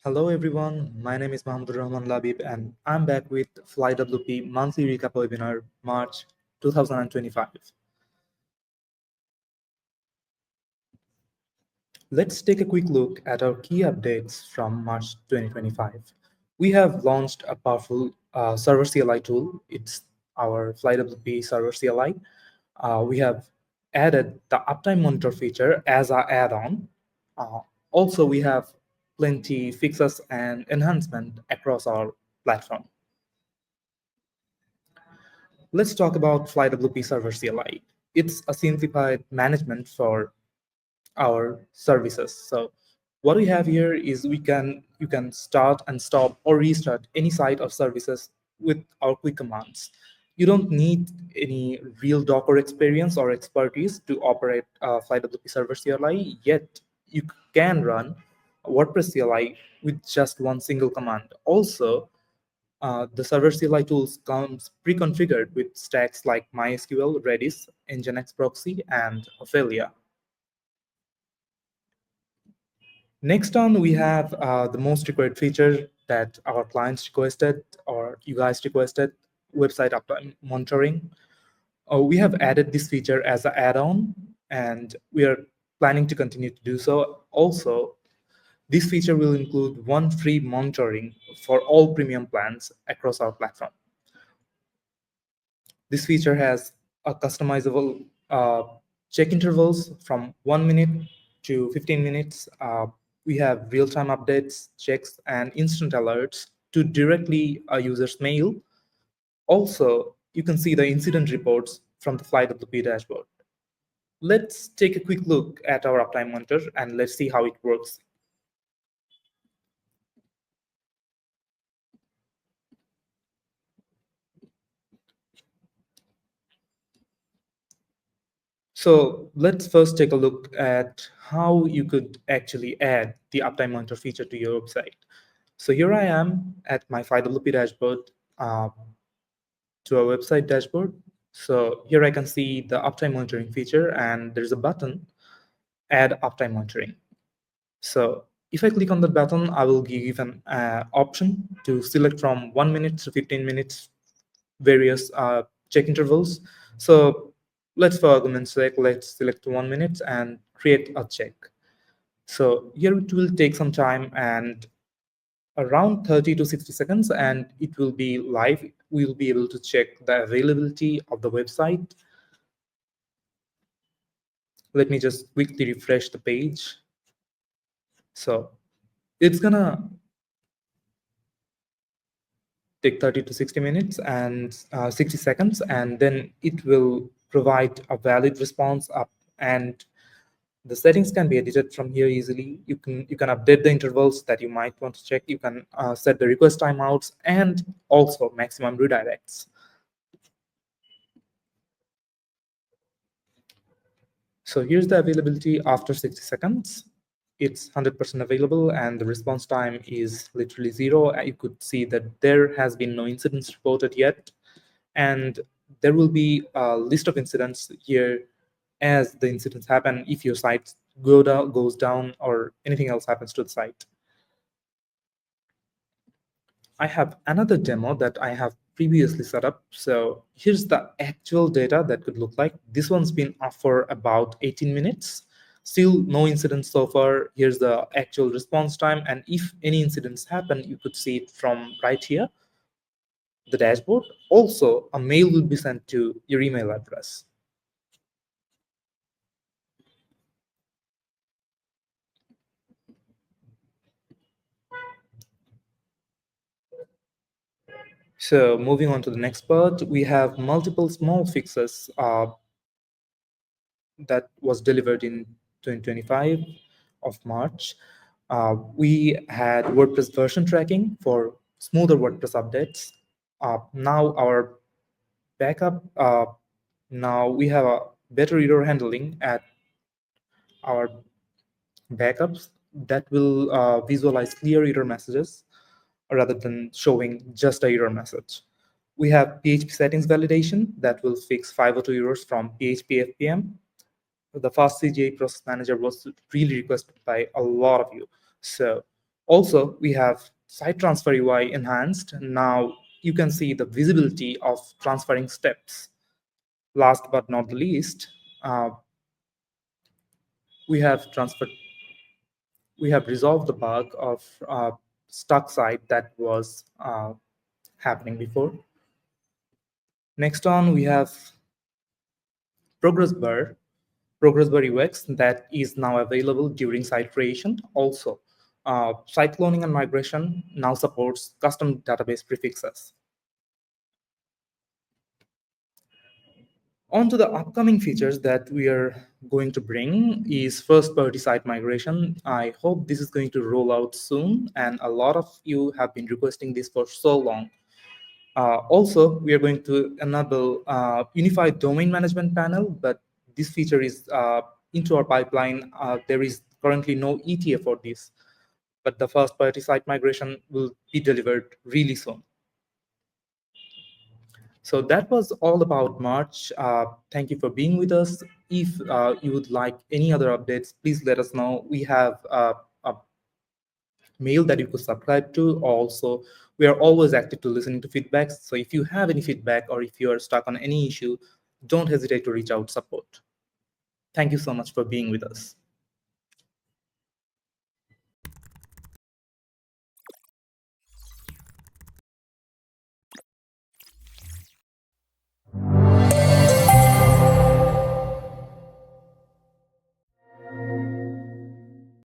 Hello everyone, my name is Mahmoud Rahman Labib and I'm back with FlyWP monthly recap webinar March 2025. Let's take a quick look at our key updates from March 2025. We have launched a powerful server CLI tool. It's our FlyWP server CLI. We have added the uptime monitor feature as our add-on. Uh, Also, we have plenty fixes and enhancement across our platform. Let's talk about FlyWP Server CLI. It's a simplified management for our services. So what we have here is you can start and stop or restart any site or services with our quick commands. You don't need any real Docker experience or expertise to operate FlyWP Server CLI, yet you can run WordPress CLI with just one single command. Also, the server CLI tools comes pre-configured with stacks like MySQL, Redis, Nginx Proxy, and Ophelia. Next on, we have the most required feature that our clients requested or you guys requested, website uptime monitoring. We have added this feature as an add-on, and we are planning to continue to do so. Also, this feature will include one free monitoring for all premium plans across our platform. This feature has a customizable check intervals from 1 minute to 15 minutes. We have real-time updates, checks, and instant alerts to directly a user's mail. Also, you can see the incident reports from the FlyWP dashboard. Let's take a quick look at our uptime monitor and let's see how it works. So let's first take a look at how you could actually add the uptime monitor feature to your website. So here I am at my FlyWP dashboard to our website dashboard. So here I can see the uptime monitoring feature and there's a button, add uptime monitoring. So if I click on that button, I will be given an option to select from 1 minute to 15 minutes various check intervals. So let's for argument's sake, let's select 1 minute and create a check. So here it will take some time and around 30 to 60 seconds and it will be live. We'll be able to check the availability of the website. Let me just quickly refresh the page. So it's gonna take 30 to 60 minutes and 60 seconds, and then it will provide a valid response up, and the settings can be edited from here easily. You can update the intervals that you might want to check. You can set the request timeouts and also maximum redirects. So here's the availability after 60 seconds. It's 100% available and the response time is literally 0. You could see that there has been no incidents reported yet. And there will be a list of incidents here as the incidents happen if your site goes down or anything else happens to the site. I have another demo that I have previously set up. So here's the actual data that could look like. This one's been up for about 18 minutes. Still no incidents so far. Here's the actual response time. And if any incidents happen, you could see it from right here, the dashboard. Also, a mail will be sent to your email address. So moving on to the next part, we have multiple small fixes that was delivered in 2025 of March. We had WordPress version tracking for smoother WordPress updates. Now our backup, now we have a better error handling at our backups that will visualize clear error messages rather than showing just a error message. We have PHP settings validation that will fix 502 errors from PHP FPM. The fast CGI process manager was really requested by a lot of you. So Also, we have site transfer UI enhanced. Now you can see the visibility of transferring steps. Last but not the least, we have transferred we have resolved the bug of stuck site that was happening before. Next on, we have progress bar, progress bar UX that is now available during site creation. Also, site cloning and migration now supports custom database prefixes. On to the upcoming features that we are going to bring is first party site migration. I hope this is going to roll out soon, and a lot of you have been requesting this for so long. Also, we are going to enable unified domain management panel, but this feature is into our pipeline. There is currently no ETA for this, but the first party site migration will be delivered really soon. So that was all about March. Thank you for being with us. If you would like any other updates, please let us know. We have a mail that you could subscribe to. Also, we are always active to listening to feedbacks. So if you have any feedback or if you are stuck on any issue, don't hesitate to reach out support. Thank you so much for being with us.